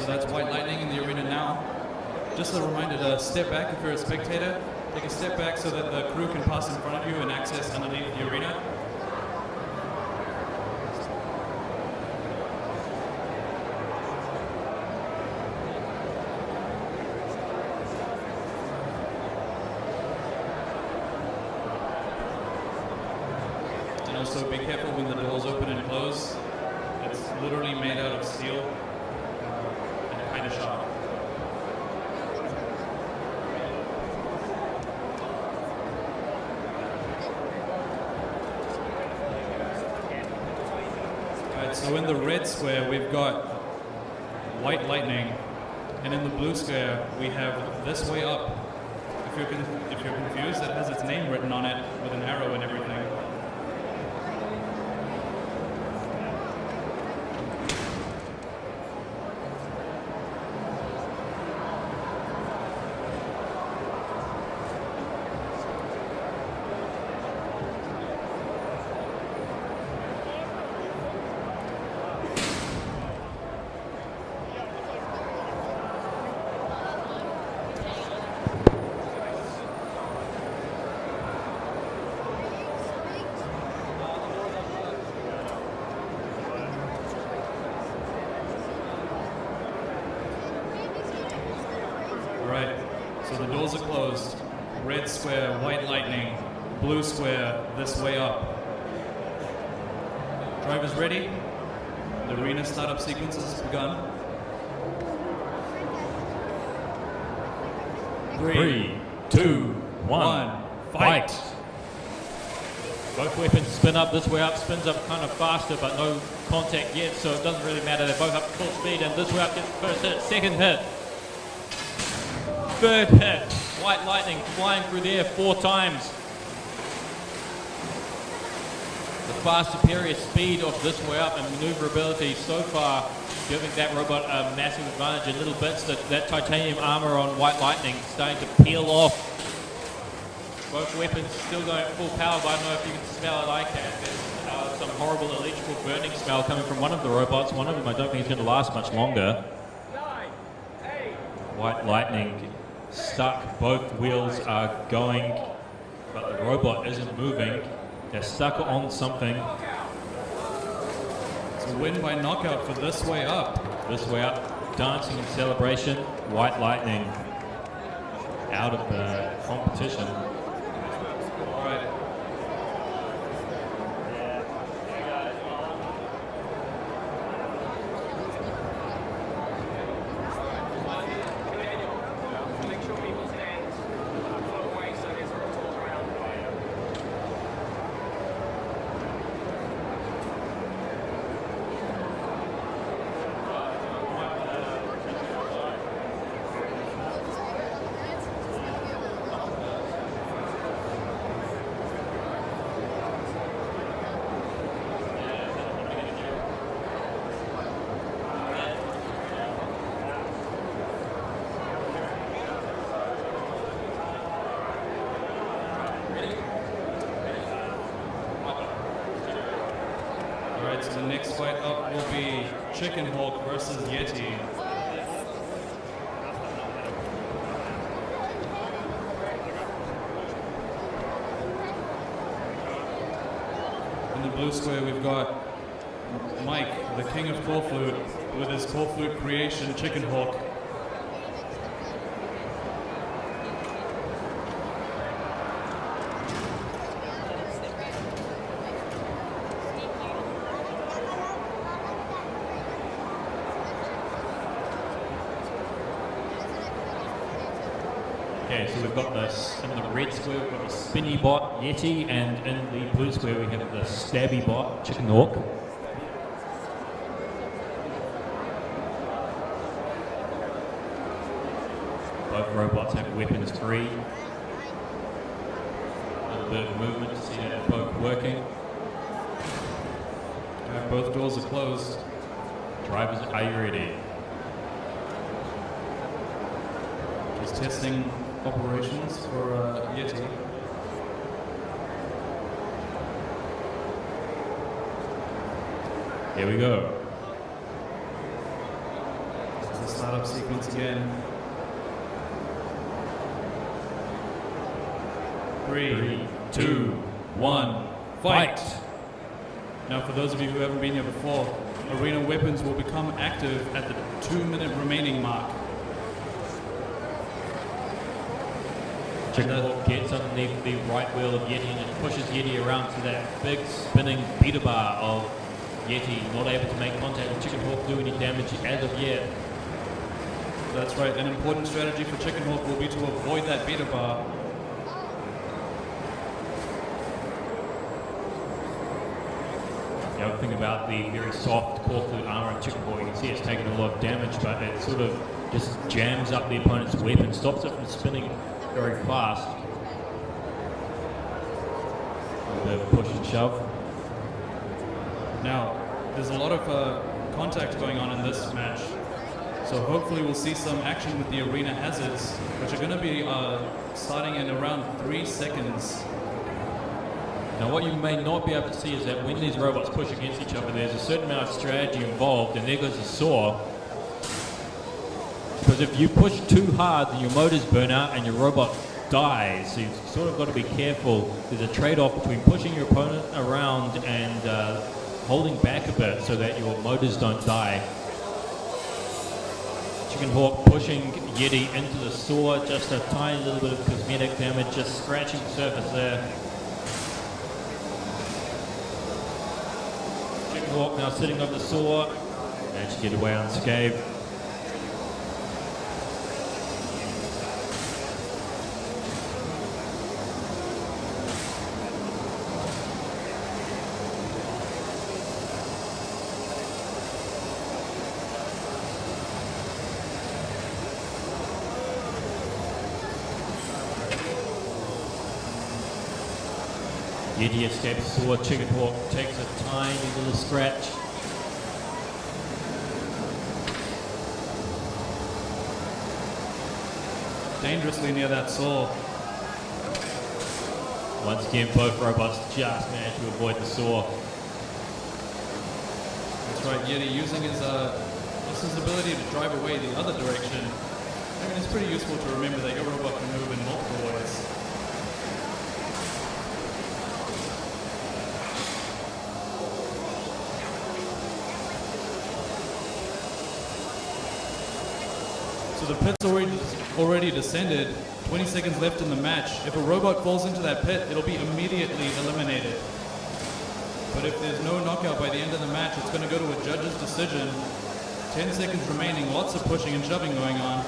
that's White Lightning in the arena now. Just a reminder to step back if you're a spectator. Take a step back so that the crew can pass in front of you and access underneath the arena. And also be careful when the doors open and close. It's literally made out of steel and kind of sharp. So in the red square, we've got White Lightning, and in the blue square, we have This Way Up. If you're confused, it has its name written on it with an arrow and everything. So the doors are closed. Red square, White Lightning. Blue square, This Way Up. Drivers ready? The arena startup sequence has begun. 3, 2, 1, fight! Both weapons spin up. This Way Up spins up kind of faster, but no contact yet, so it doesn't really matter. They're both up to full speed, and This Way Up gets the first hit, second hit. Third hit, White Lightning flying through there 4 times. The far superior speed of This Way Up and maneuverability so far giving that robot a massive advantage in little bits. That titanium armor on White Lightning starting to peel off. Both weapons still going at full power, but I don't know if you can smell it. I can. There's some horrible electrical burning smell coming from one of the robots. One of them I don't think is going to last much longer. White Lightning stuck, both wheels are going, but the robot isn't moving. They're stuck on something. It's a win by knockout for This Way Up. This Way Up, dancing in celebration. White Lightning out of the competition. All right. So the next fight up will be Chicken Hawk versus Yeti. In the blue square, we've got Mike, the king of claw flute, with his claw flute creation, Chicken Hawk. Okay, so we've got this in the red square, we've got the spinny bot, Yeti, and in the blue square we have the stabby bot, Chicken Hawk. Both robots have weapons free. A little bit of movement to see that they're both working. Both doors are closed. Drivers, are you ready? Just testing operations for Yeti. Here we go. the startup sequence again. 3, 2, 1, fight! Now for those of you who haven't been here before, arena weapons will become active at the 2-minute remaining mark. Chickenhawk gets underneath the right wheel of Yeti and it pushes Yeti around to that big spinning beater bar of Yeti, not able to make contact with Chickenhawk, do any damage as of yet. That's right, an important strategy for Chickenhawk will be to avoid that beater bar. The other thing about the very soft core-fluid armor in Chickenhawk, you can see it's taking a lot of damage, but it sort of just jams up the opponent's weapon, stops it from spinning very fast. A bit of push and shove. Now, there's a lot of contact going on in this match, so hopefully we'll see some action with the arena hazards, which are going to be starting in around 3 seconds. Now what you may not be able to see is that when these robots push against each other, there's a certain amount of strategy involved, and there goes the saw. Because if you push too hard, then your motors burn out and your robot dies. So you've sort of got to be careful. There's a trade-off between pushing your opponent around and holding back a bit so that your motors don't die. Chickenhawk pushing Yeti into the saw, just a tiny little bit of cosmetic damage, just scratching the surface there. Chickenhawk now sitting on the saw, managed to get away unscathed. Yeti escapes the saw, Chickenhawk takes a tiny little scratch. Dangerously near that saw. Once again, both robots just managed to avoid the saw. That's right, Yeti using his ability to drive away the other direction. I mean, it's pretty useful to remember that your robot can move in multiple ways. So the pit's already descended, 20 seconds left in the match. If a robot falls into that pit, it'll be immediately eliminated. But if there's no knockout by the end of the match, it's going to go to a judge's decision. 10 seconds remaining, lots of pushing and shoving going on.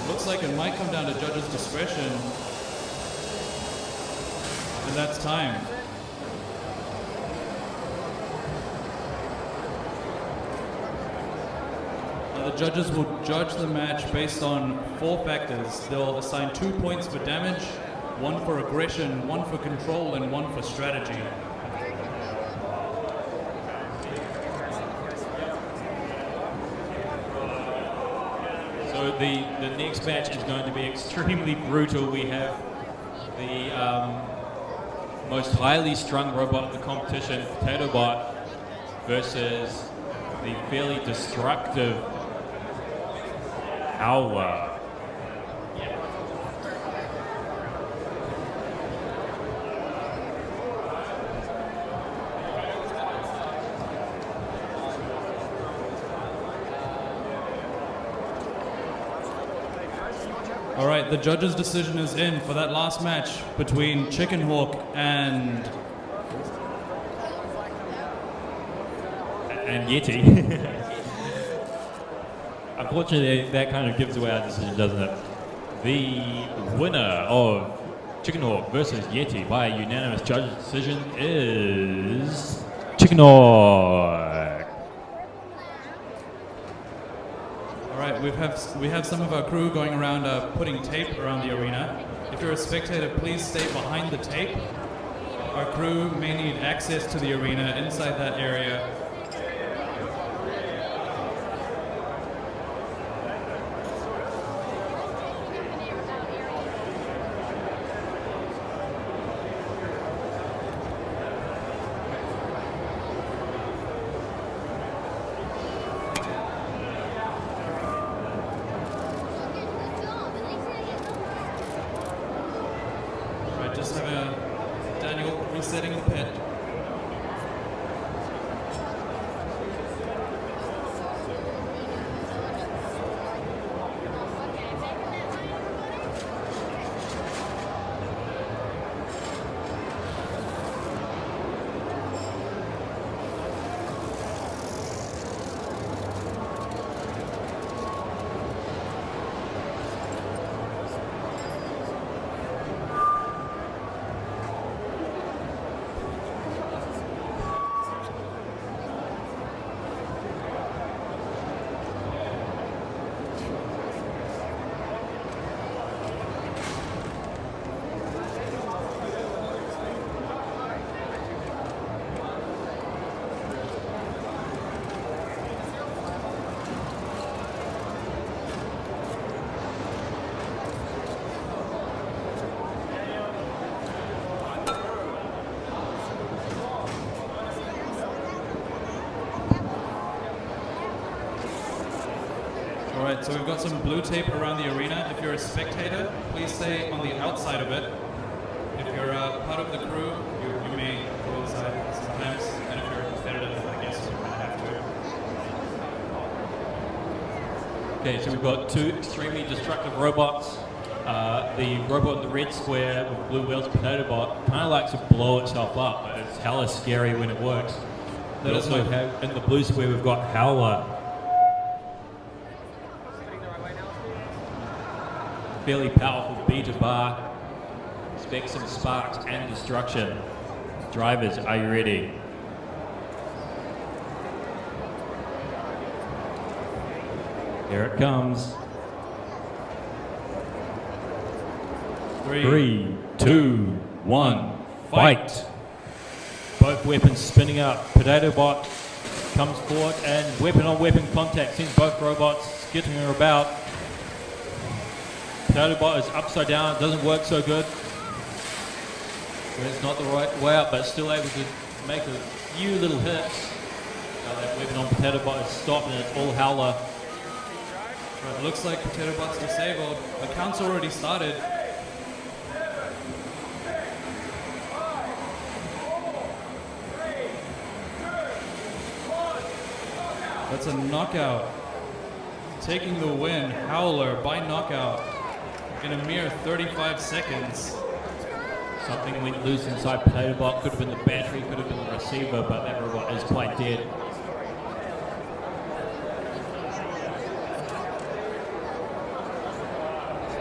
Looks like it might come down to judge's discretion. And that's time. The judges will judge the match based on 4 factors. They'll assign 2 points for damage, 1 for aggression, 1 for control, and 1 for strategy. So the next match is going to be extremely brutal. We have the most highly strung robot of the competition, Potato Bot, versus the fairly destructive Alwa. All right, the judge's decision is in for that last match between Chickenhawk and Yeti. Unfortunately, that kind of gives away our decision, doesn't it? The winner of Chickenhawk versus Yeti by a unanimous judge's decision is Chickenhawk. All right, we have some of our crew going around putting tape around the arena. If you're a spectator, please stay behind the tape. Our crew may need access to the arena inside that area. Alright, so we've got some blue tape around the arena. If you're a spectator, please stay on the outside of it. If you're part of the crew, you may go inside sometimes. And if you're a competitor, I guess you're going to have to. Okay, so we've got two extremely destructive robots. The robot in the red square with blue wheels, Potato Bot, kind of likes to blow itself up, but it's hella scary when it works. We also have, in the blue square, we've got Howler. Fairly powerful beta bar. Expect some sparks and destruction. Drivers, are you ready? Here it comes. 3, 2, 1, fight! Both weapons spinning up. Potato Bot comes forward and weapon on weapon contact. Sends both robots skittering about. Potato Bot is upside down. It doesn't work so good. It's not the right way up, but still able to make a few little hits. That weapon on Potato Bot is stopped and it's all Howler. Right, it looks like Potato Bot's disabled. The count's already started. That's a knockout. Taking the win, Howler by knockout in a mere 35 seconds. Something went loose inside Potato Bot. Could have been the battery, could have been the receiver, but that robot is quite dead.